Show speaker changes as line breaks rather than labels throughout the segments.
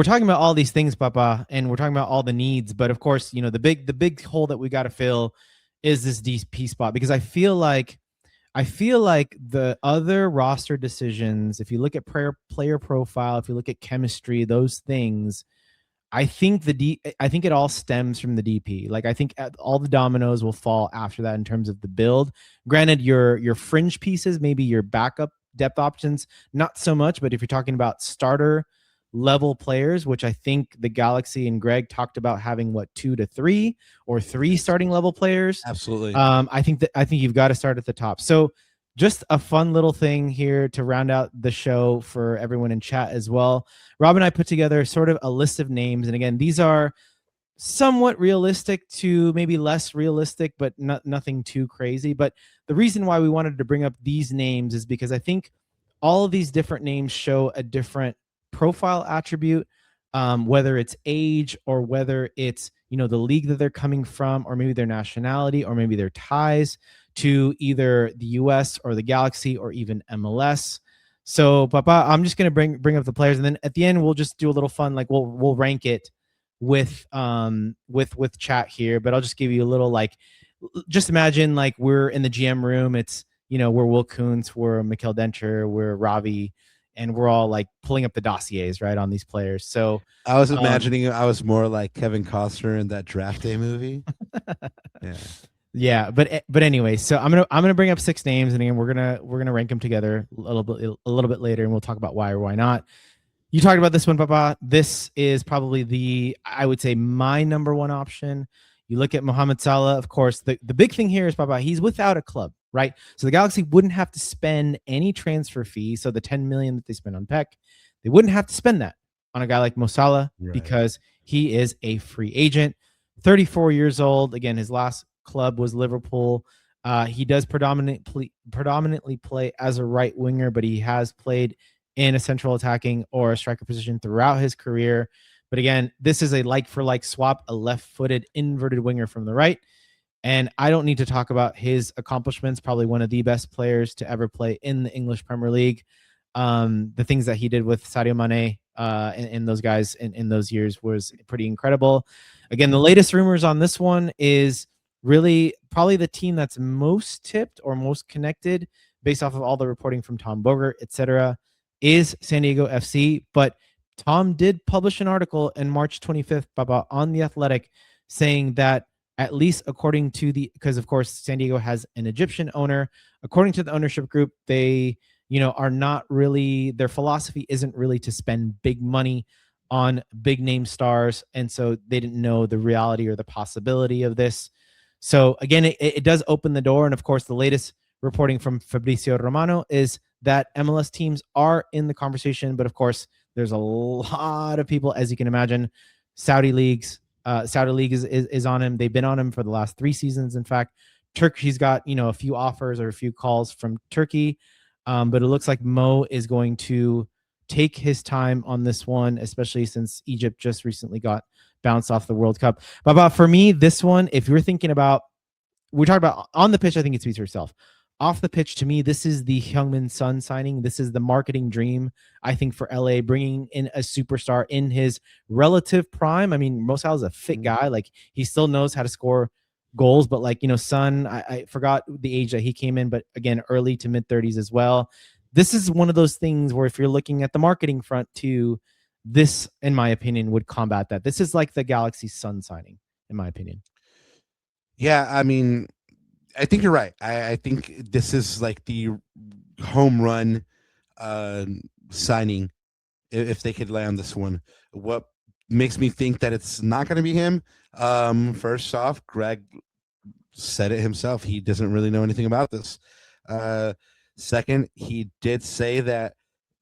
we're talking about all these things, Papa, and we're talking about all the needs. But of course, the big hole that we got to fill is this DP spot, because I feel like the other roster decisions, if you look at player profile, if you look at chemistry, those things, I think it all stems from the DP. Like, I think all the dominoes will fall after that in terms of the build. Granted, your fringe pieces, maybe your backup depth options, not so much. But if you're talking about starter level players, which I think the Galaxy and Greg talked about having, what, 2 to 3 or 3 starting level players.
Absolutely.
I think you've got to start at the top. So just a fun little thing here to round out the show for everyone in chat as well. Rob and I put together sort of a list of names. And again, these are somewhat realistic to maybe less realistic, but nothing too crazy. But the reason why we wanted to bring up these names is because I think all of these different names show a different profile attribute, whether it's age or whether it's, the league that they're coming from, or maybe their nationality, or maybe their ties to either the US or the Galaxy or even MLS. So, Papa, I'm just gonna bring up the players, and then at the end we'll just do a little fun, like we'll rank it with chat here. But I'll just give you a little, like, just imagine like we're in the GM room. It's, we're Will Kuntz, we're Mikhail Dencher, we're Ravi, and we're all like pulling up the dossiers right on these players. So
I was imagining I was more like Kevin Costner in that Draft Day movie. Yeah.
Yeah, but anyway, so I'm gonna bring up 6 names, and again we're gonna rank them together a little bit later, and we'll talk about why or why not. You talked about this one, Papa. This is probably I would say, my number one option. You look at Mohamed Salah, of course. The big thing here is, Papa, he's without a club, right? So the Galaxy wouldn't have to spend any transfer fee. So the 10 million that they spend on Peck, they wouldn't have to spend that on a guy like Mo Salah,
Right.
because he is a free agent, 34 years old. Again, his last club was Liverpool. He does predominantly play as a right winger, but he has played in a central attacking or a striker position throughout his career. But again, this is a like-for-like swap, a left-footed inverted winger from the right. And I don't need to talk about his accomplishments, probably one of the best players to ever play in the English Premier League. The things that he did with Sadio Mane and those guys in those years was pretty incredible. Again, the latest rumors on this one is really probably the team that's most tipped or most connected, based off of all the reporting from Tom Bogert, etc., is San Diego FC. But Tom did publish an article in March 25th, Baba, on The Athletic, saying that, at least according to because of course San Diego has an Egyptian owner, according to the ownership group, they are not really, their philosophy isn't really to spend big money on big name stars, and so they didn't know the reality or the possibility of this. So again, it does open the door. And of course, the latest reporting from Fabrizio Romano is that MLS teams are in the conversation. But of course, there's a lot of people, as you can imagine. Saudi League is on him. They've been on him for the last 3 seasons. In fact, Turkey's got a few offers or a few calls from Turkey. But it looks like Mo is going to take his time on this one, especially since Egypt just recently got bounced off the World Cup. But for me, this one, if you're thinking about, we're talking about on the pitch, I think it speaks for itself. Off the pitch, to me, this is the Heung-min Son signing. This is the marketing dream, I think, for LA, bringing in a superstar in his relative prime. I mean, Mo Salah is a fit guy. Like, he still knows how to score goals, but like, Son, I forgot the age that he came in, but again, early to mid-30s as well. This is one of those things where, if you're looking at the marketing front too, this, in my opinion, would combat that. This is like the Galaxy Son signing, in my opinion.
Yeah, I mean, I think you're right. I think this is like the home run signing if they could land this one. What makes me think that it's not going to be him? First off, Greg said it himself. He doesn't really know anything about this. Second, he did say that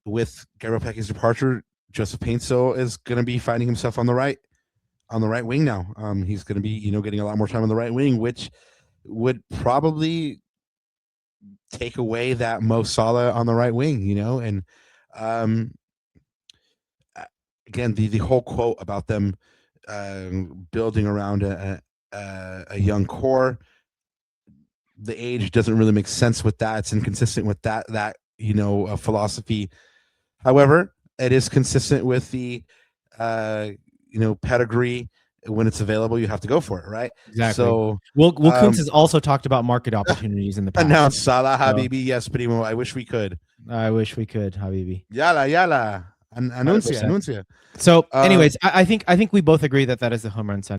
with Gabriel Peck's departure, Joseph Paintsil is going to be finding himself on the right wing now. He's going to be, getting a lot more time on the right wing, which would probably take away that Mo Salah on the right wing, and again, the whole quote about them building around a young core, the age doesn't really make sense with that. It's inconsistent with that philosophy. However, it is consistent with the pedigree when it's available, you have to go for it, right?
Exactly.
So
Will Kuntz has also talked about market opportunities in the past.
announce Salah
So-
Habibi, yes, primo. I wish we could.
I wish we could, Habibi.
Yala, yala. Anuncia,
100%.
anuncia.
So, anyways, I think we both agree that is the home run